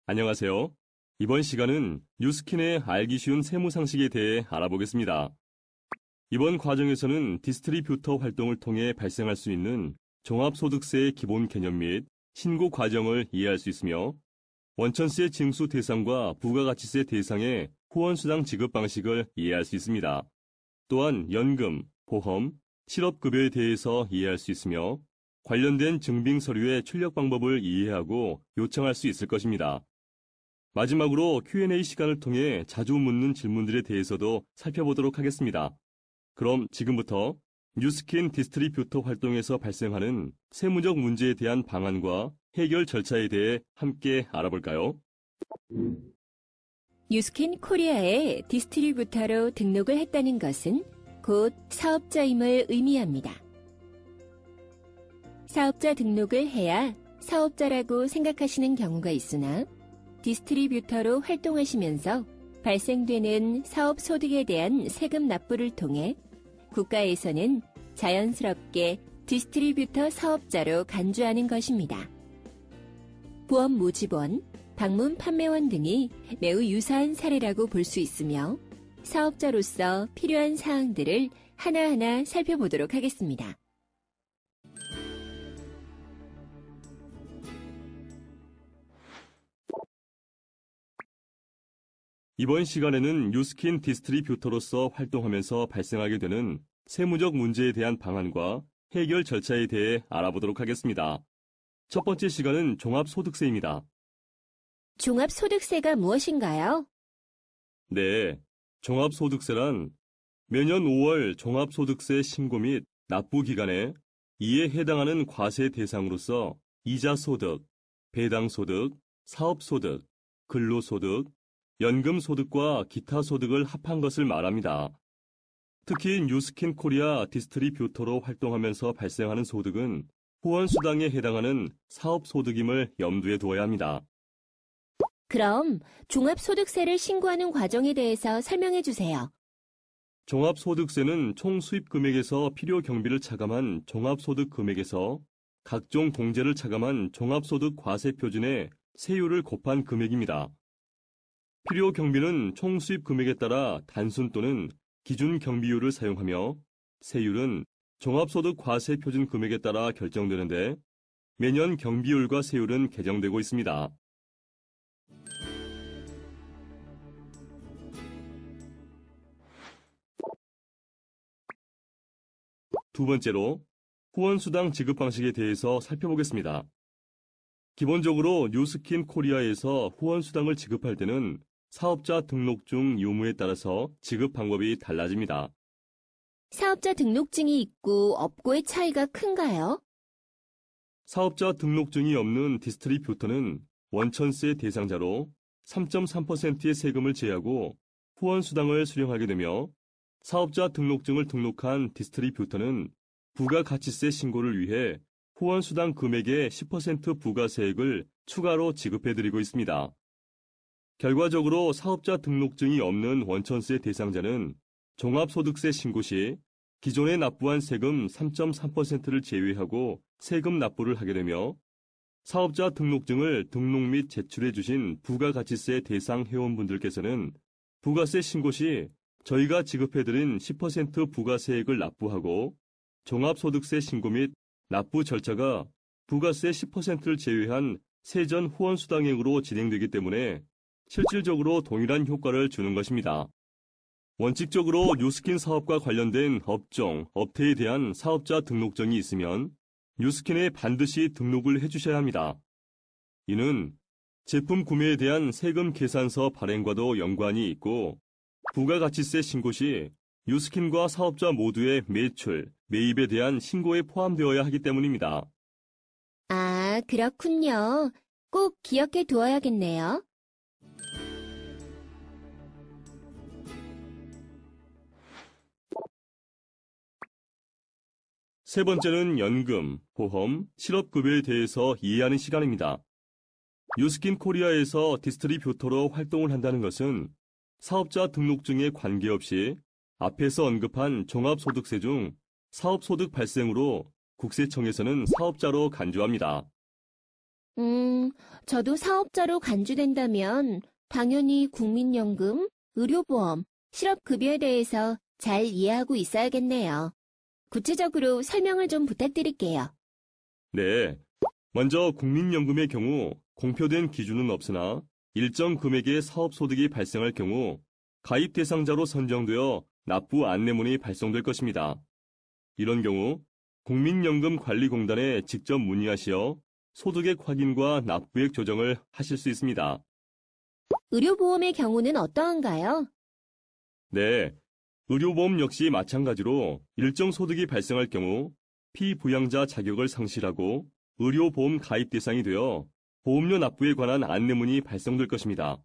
안녕하세요. 이번 시간은 뉴스킨의 알기 쉬운 세무 상식에 대해 알아보겠습니다. 이번 과정에서는 디스트리뷰터 활동을 통해 발생할 수 있는 종합소득세의 기본 개념 및 신고 과정을 이해할 수 있으며 원천세 징수 대상과 부가가치세 대상의 후원수당 지급 방식을 이해할 수 있습니다. 또한 연금, 보험, 실업급여에 대해서 이해할 수 있으며 관련된 증빙 서류의 출력 방법을 이해하고 요청할 수 있을 것입니다. 마지막으로 Q&A 시간을 통해 자주 묻는 질문들에 대해서도 살펴보도록 하겠습니다. 그럼 지금부터 뉴스킨 디스트리뷰터 활동에서 발생하는 세무적 문제에 대한 방안과 해결 절차에 대해 함께 알아볼까요? 뉴스킨 코리아에 디스트리뷰터로 등록을 했다는 것은 곧 사업자임을 의미합니다. 사업자 등록을 해야 사업자라고 생각하시는 경우가 있으나 디스트리뷰터로 활동하시면서 발생되는 사업 소득에 대한 세금 납부를 통해 국가에서는 자연스럽게 디스트리뷰터 사업자로 간주하는 것입니다. 보험 모집원, 방문 판매원 등이 매우 유사한 사례라고 볼 수 있으며 사업자로서 필요한 사항들을 하나하나 살펴보도록 하겠습니다. 이번 시간에는 뉴스킨 디스트리뷰터로서 활동하면서 발생하게 되는 세무적 문제에 대한 방안과 해결 절차에 대해 알아보도록 하겠습니다. 첫 번째 시간은 종합소득세입니다. 종합소득세가 무엇인가요? 네, 종합소득세란 매년 5월 종합소득세 신고 및 납부 기간에 이에 해당하는 과세 대상으로서 이자소득, 배당소득, 사업소득, 근로소득, 연금소득과 기타 소득을 합한 것을 말합니다. 특히 뉴스킨 코리아 디스트리뷰터로 활동하면서 발생하는 소득은 후원수당에 해당하는 사업소득임을 염두에 두어야 합니다. 그럼 종합소득세를 신고하는 과정에 대해서 설명해 주세요. 종합소득세는 총 수입 금액에서 필요 경비를 차감한 종합소득 금액에서 각종 공제를 차감한 종합소득 과세 표준의 세율을 곱한 금액입니다. 필요 경비는 총 수입 금액에 따라 단순 또는 기준 경비율을 사용하며 세율은 종합소득 과세 표준 금액에 따라 결정되는데 매년 경비율과 세율은 개정되고 있습니다. 두 번째로 후원수당 지급 방식에 대해서 살펴보겠습니다. 기본적으로 뉴스킨 코리아에서 후원수당을 지급할 때는 사업자 등록증 유무에 따라서 지급 방법이 달라집니다. 사업자 등록증이 있고 없고의 차이가 큰가요? 사업자 등록증이 없는 디스트리뷰터는 원천세 대상자로 3.3%의 세금을 제하고 후원수당을 수령하게 되며 사업자 등록증을 등록한 디스트리뷰터는 부가가치세 신고를 위해 후원수당 금액의 10% 부가세액을 추가로 지급해드리고 있습니다. 결과적으로 사업자 등록증이 없는 원천세 대상자는 종합소득세 신고 시 기존에 납부한 세금 3.3%를 제외하고 세금 납부를 하게 되며 사업자 등록증을 등록 및 제출해 주신 부가가치세 대상 회원분들께서는 부가세 신고 시 저희가 지급해드린 10% 부가세액을 납부하고 종합소득세 신고 및 납부 절차가 부가세 10%를 제외한 세전 후원수당액으로 진행되기 때문에 실질적으로 동일한 효과를 주는 것입니다. 원칙적으로 뉴스킨 사업과 관련된 업종, 업태에 대한 사업자 등록증이 있으면 뉴스킨에 반드시 등록을 해주셔야 합니다. 이는 제품 구매에 대한 세금 계산서 발행과도 연관이 있고 부가가치세 신고 시 뉴스킨과 사업자 모두의 매출, 매입에 대한 신고에 포함되어야 하기 때문입니다. 아, 그렇군요. 꼭 기억해 두어야겠네요. 세 번째는 연금, 보험, 실업급여에 대해서 이해하는 시간입니다. 뉴스킨 코리아에서 디스트리뷰터로 활동을 한다는 것은 사업자 등록증에 관계없이 앞에서 언급한 종합소득세 중 사업소득 발생으로 국세청에서는 사업자로 간주합니다. 저도 사업자로 간주된다면 당연히 국민연금, 의료보험, 실업급여에 대해서 잘 이해하고 있어야겠네요. 구체적으로 설명을 좀 부탁드릴게요. 네. 먼저 국민연금의 경우 공표된 기준은 없으나 일정 금액의 사업소득이 발생할 경우 가입 대상자로 선정되어 납부 안내문이 발송될 것입니다. 이런 경우 국민연금관리공단에 직접 문의하시어 소득액 확인과 납부액 조정을 하실 수 있습니다. 의료보험의 경우는 어떠한가요? 네. 의료보험 역시 마찬가지로 일정 소득이 발생할 경우 피부양자 자격을 상실하고 의료보험 가입 대상이 되어 보험료 납부에 관한 안내문이 발송될 것입니다.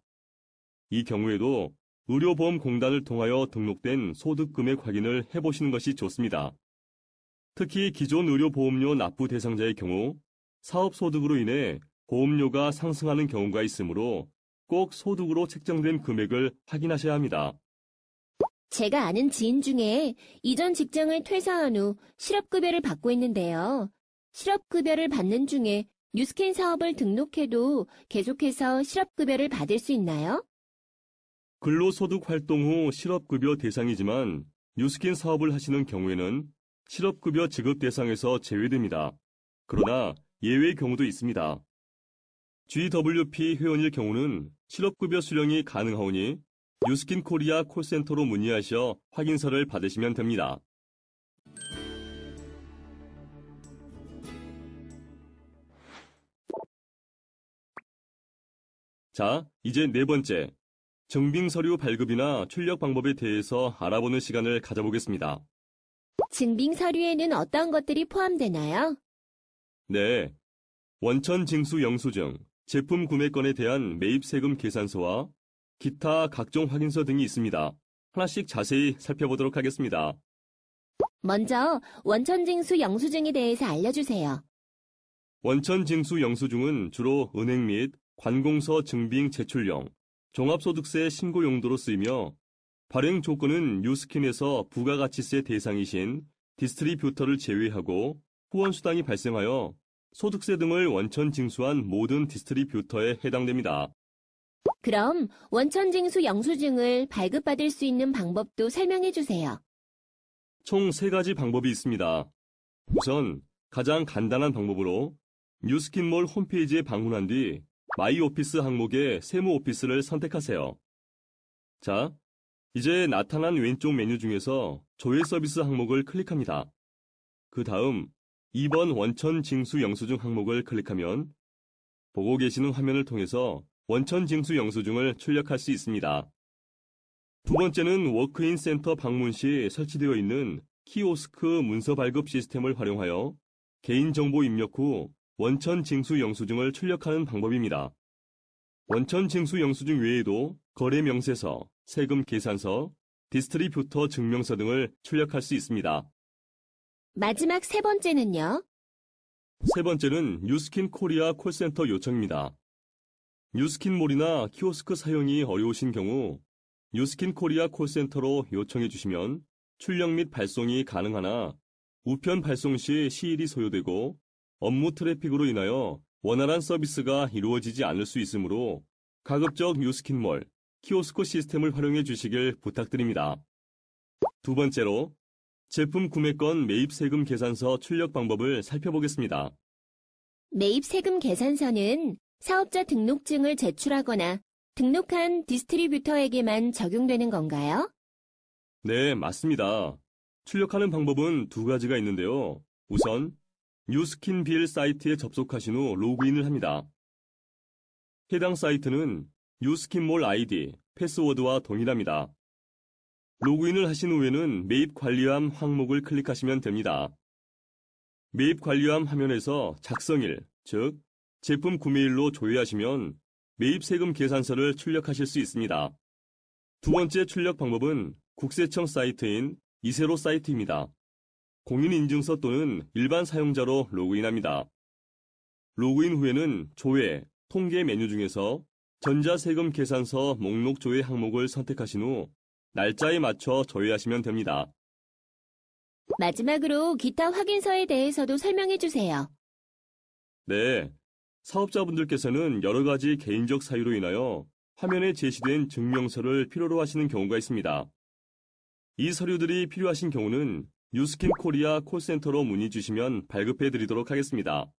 이 경우에도 의료보험공단을 통하여 등록된 소득금액 확인을 해보시는 것이 좋습니다. 특히 기존 의료보험료 납부 대상자의 경우 사업소득으로 인해 보험료가 상승하는 경우가 있으므로 꼭 소득으로 책정된 금액을 확인하셔야 합니다. 제가 아는 지인 중에 이전 직장을 퇴사한 후 실업급여를 받고 있는데요. 실업급여를 받는 중에 뉴스킨 사업을 등록해도 계속해서 실업급여를 받을 수 있나요? 근로소득 활동 후 실업급여 대상이지만 뉴스킨 사업을 하시는 경우에는 실업급여 지급 대상에서 제외됩니다. 그러나 예외의 경우도 있습니다. GWP 회원일 경우는 실업급여 수령이 가능하오니 뉴스킨 코리아 콜센터로 문의하셔 확인서를 받으시면 됩니다. 자, 이제 네 번째, 증빙서류 발급이나 출력 방법에 대해서 알아보는 시간을 가져보겠습니다. 증빙 서류에는 어떤 것들이 포함되나요? 네, 원천 징수 영수증, 제품 구매건에 대한 매입 세금 계산서와 기타 각종 확인서 등이 있습니다. 하나씩 자세히 살펴보도록 하겠습니다. 먼저 원천징수 영수증에 대해서 알려주세요. 원천 징수 영수증은 주로 은행 및 관공서 증빙 제출용, 종합소득세 신고 용도로 쓰이며 발행 조건은 뉴스킨에서 부가가치세 대상이신 디스트리뷰터를 제외하고 후원수당이 발생하여 소득세 등을 원천 징수한 모든 디스트리뷰터에 해당됩니다. 그럼 원천징수 영수증을 발급받을 수 있는 방법도 설명해 주세요. 총 3가지 방법이 있습니다. 우선 가장 간단한 방법으로 뉴스킨몰 홈페이지에 방문한 뒤 마이 오피스 항목의 세무 오피스를 선택하세요. 자, 이제 나타난 왼쪽 메뉴 중에서 조회 서비스 항목을 클릭합니다. 그 다음 2번 원천 징수 영수증 항목을 클릭하면 보고 계시는 화면을 통해서 원천 징수 영수증을 출력할 수 있습니다. 두 번째는 워크인 센터 방문 시 설치되어 있는 키오스크 문서 발급 시스템을 활용하여 개인정보 입력 후 원천 징수 영수증을 출력하는 방법입니다. 원천 징수 영수증 외에도 거래 명세서, 세금 계산서, 디스트리뷰터 증명서 등을 출력할 수 있습니다. 마지막 세 번째는요? 세 번째는 뉴스킨 코리아 콜센터 요청입니다. 뉴스킨몰이나 키오스크 사용이 어려우신 경우 뉴스킨 코리아 콜센터로 요청해 주시면 출력 및 발송이 가능하나 우편 발송 시 시일이 소요되고 업무 트래픽으로 인하여 원활한 서비스가 이루어지지 않을 수 있으므로 가급적 뉴스킨몰, 키오스크 시스템을 활용해 주시길 부탁드립니다. 두 번째로 제품 구매건 매입 세금 계산서 출력 방법을 살펴보겠습니다. 매입 세금 계산서는 사업자 등록증을 제출하거나 등록한 디스트리뷰터에게만 적용되는 건가요? 네, 맞습니다. 출력하는 방법은 2가지가 있는데요. 우선 뉴스킨 빌 사이트에 접속하신 후 로그인을 합니다. 해당 사이트는 뉴스킨몰 아이디, 패스워드와 동일합니다. 로그인을 하신 후에는 매입 관리함 항목을 클릭하시면 됩니다. 매입 관리함 화면에서 작성일, 즉 제품 구매일로 조회하시면 매입 세금 계산서를 출력하실 수 있습니다. 두 번째 출력 방법은 국세청 사이트인 이세로 사이트입니다. 공인인증서 또는 일반 사용자로 로그인합니다. 로그인 후에는 조회, 통계 메뉴 중에서 전자세금 계산서 목록 조회 항목을 선택하신 후 날짜에 맞춰 조회하시면 됩니다. 마지막으로 기타 확인서에 대해서도 설명해 주세요. 네, 사업자분들께서는 여러 가지 개인적 사유로 인하여 화면에 제시된 증명서를 필요로 하시는 경우가 있습니다. 이 서류들이 필요하신 경우는 뉴스킨 코리아 콜센터로 문의 주시면 발급해 드리도록 하겠습니다.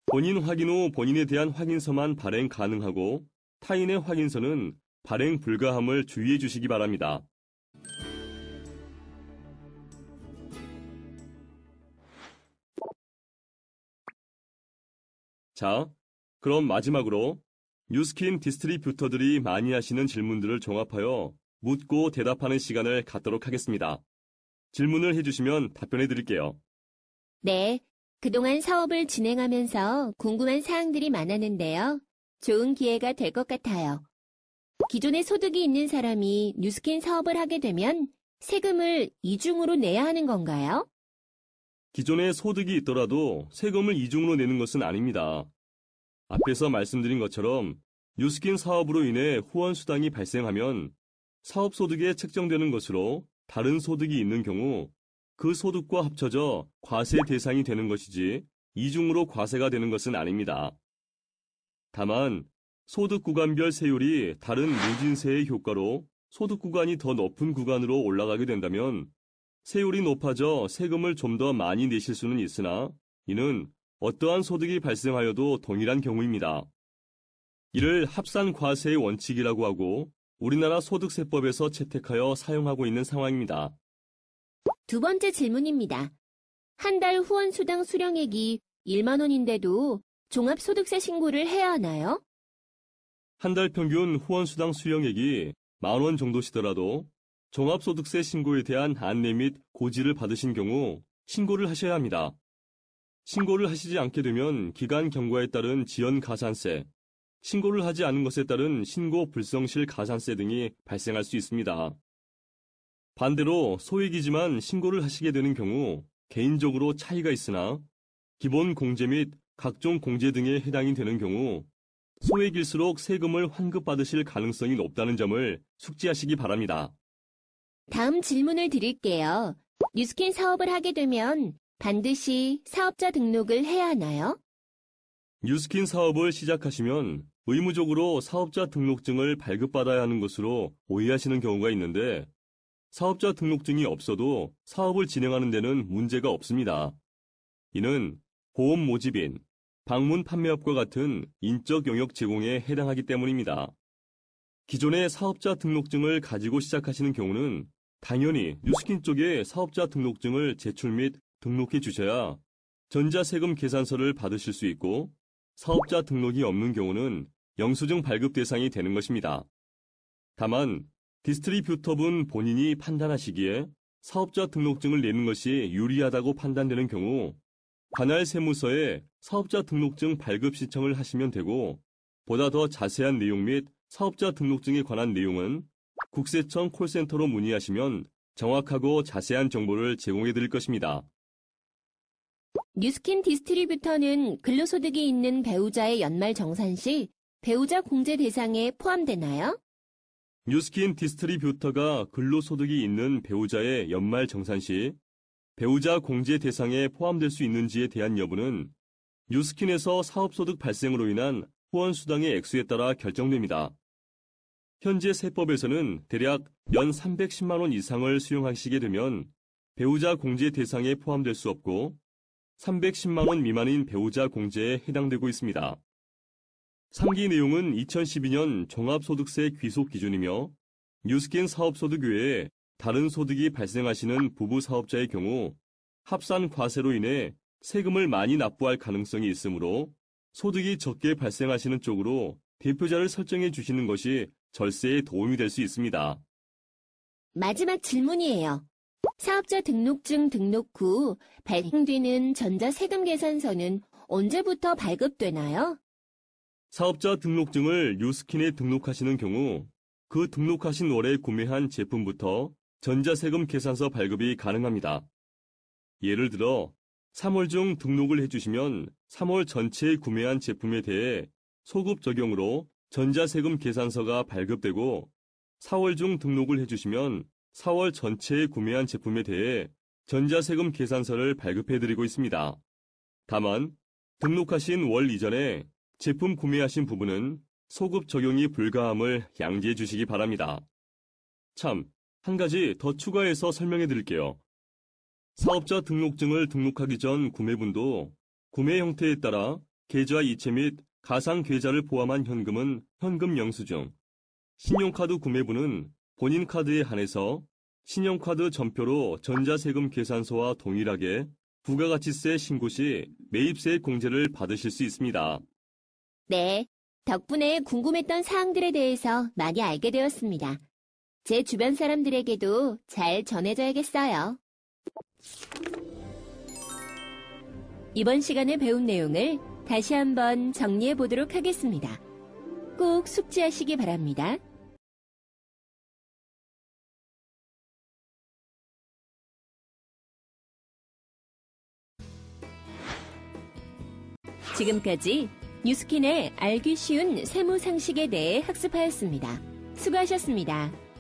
본인 확인 후 본인에 대한 확인서만 발행 가능하고 타인의 확인서는 발행 불가함을 주의해 주시기 바랍니다. 자, 그럼 마지막으로 뉴스킨 디스트리뷰터들이 많이 하시는 질문들을 종합하여 묻고 대답하는 시간을 갖도록 하겠습니다. 질문을 해주시면 답변해 드릴게요. 네, 그동안 사업을 진행하면서 궁금한 사항들이 많았는데요. 좋은 기회가 될 것 같아요. 기존에 소득이 있는 사람이 뉴스킨 사업을 하게 되면 세금을 이중으로 내야 하는 건가요? 기존에 소득이 있더라도 세금을 이중으로 내는 것은 아닙니다. 앞에서 말씀드린 것처럼 뉴스킨 사업으로 인해 후원 수당이 발생하면 사업 소득에 책정되는 것으로 다른 소득이 있는 경우 그 소득과 합쳐져 과세 대상이 되는 것이지 이중으로 과세가 되는 것은 아닙니다. 다만 소득 구간별 세율이 다른 누진세의 효과로 소득 구간이 더 높은 구간으로 올라가게 된다면 세율이 높아져 세금을 좀 더 많이 내실 수는 있으나 이는 어떠한 소득이 발생하여도 동일한 경우입니다. 이를 합산과세의 원칙이라고 하고 우리나라 소득세법에서 채택하여 사용하고 있는 상황입니다. 두 번째 질문입니다. 한 달 후원 수당 수령액이 1만 원인데도 종합소득세 신고를 해야 하나요? 한 달 평균 후원수당 수령액이 10,000원 정도시더라도 종합소득세 신고에 대한 안내 및 고지를 받으신 경우 신고를 하셔야 합니다. 신고를 하시지 않게 되면 기간 경과에 따른 지연 가산세, 신고를 하지 않은 것에 따른 신고 불성실 가산세 등이 발생할 수 있습니다. 반대로 소액이지만 신고를 하시게 되는 경우 개인적으로 차이가 있으나 기본 공제 및 각종 공제 등에 해당이 되는 경우 소액일수록 세금을 환급받으실 가능성이 높다는 점을 숙지하시기 바랍니다. 다음 질문을 드릴게요. 뉴스킨 사업을 하게 되면 반드시 사업자 등록을 해야 하나요? 뉴스킨 사업을 시작하시면 의무적으로 사업자 등록증을 발급받아야 하는 것으로 오해하시는 경우가 있는데 사업자 등록증이 없어도 사업을 진행하는 데는 문제가 없습니다. 이는 보험 모집인, 방문 판매업과 같은 인적 영역 제공에 해당하기 때문입니다. 기존의 사업자 등록증을 가지고 시작하시는 경우는 당연히 뉴스킨 쪽에 사업자 등록증을 제출 및 등록해 주셔야 전자세금 계산서를 받으실 수 있고 사업자 등록이 없는 경우는 영수증 발급 대상이 되는 것입니다. 다만 디스트리뷰터분 본인이 판단하시기에 사업자 등록증을 내는 것이 유리하다고 판단되는 경우 관할 세무서에 사업자 등록증 발급 신청을 하시면 되고 보다 더 자세한 내용 및 사업자 등록증에 관한 내용은 국세청 콜센터로 문의하시면 정확하고 자세한 정보를 제공해 드릴 것입니다. 뉴스킨 디스트리뷰터는 근로소득이 있는 배우자의 연말 정산 시 배우자 공제 대상에 포함되나요? 뉴스킨 디스트리뷰터가 근로소득이 있는 배우자의 연말 정산 시 배우자 공제 대상에 포함될 수 있는지에 대한 여부는 뉴스킨에서 사업소득 발생으로 인한 후원수당의 액수에 따라 결정됩니다. 현재 세법에서는 대략 연 310만 원 이상을 수령하시게 되면 배우자 공제 대상에 포함될 수 없고 310만 원 미만인 배우자 공제에 해당되고 있습니다. 3기 내용은 2012년 종합소득세 귀속 기준이며 뉴스킨 사업소득 외에 다른 소득이 발생하시는 부부 사업자의 경우 합산 과세로 인해 세금을 많이 납부할 가능성이 있으므로 소득이 적게 발생하시는 쪽으로 대표자를 설정해 주시는 것이 절세에 도움이 될 수 있습니다. 마지막 질문이에요. 사업자 등록증 등록 후 발행되는 전자세금 계산서는 언제부터 발급되나요? 사업자 등록증을 뉴스킨에 등록하시는 경우 그 등록하신 월에 구매한 제품부터 전자세금 계산서 발급이 가능합니다. 예를 들어 3월 중 등록을 해주시면 3월 전체에 구매한 제품에 대해 소급 적용으로 전자세금 계산서가 발급되고 4월 중 등록을 해주시면 4월 전체에 구매한 제품에 대해 전자세금 계산서를 발급해드리고 있습니다. 다만 등록하신 월 이전에 제품 구매하신 부분은 소급 적용이 불가함을 양지해 주시기 바랍니다. 참, 한 가지 더 추가해서 설명해 드릴게요. 사업자 등록증을 등록하기 전 구매분도 구매 형태에 따라 계좌 이체 및 가상 계좌를 포함한 현금은 현금 영수증, 신용카드 구매분은 본인 카드에 한해서 신용카드 전표로 전자세금 계산서와 동일하게 부가가치세 신고 시 매입세 공제를 받으실 수 있습니다. 네, 덕분에 궁금했던 사항들에 대해서 많이 알게 되었습니다. 제 주변 사람들에게도 잘 전해줘야겠어요. 이번 시간에 배운 내용을 다시 한번 정리해 보도록 하겠습니다. 꼭 숙지하시기 바랍니다. 지금까지 뉴스킨의 알기 쉬운 세무 상식에 대해 학습하였습니다. 수고하셨습니다.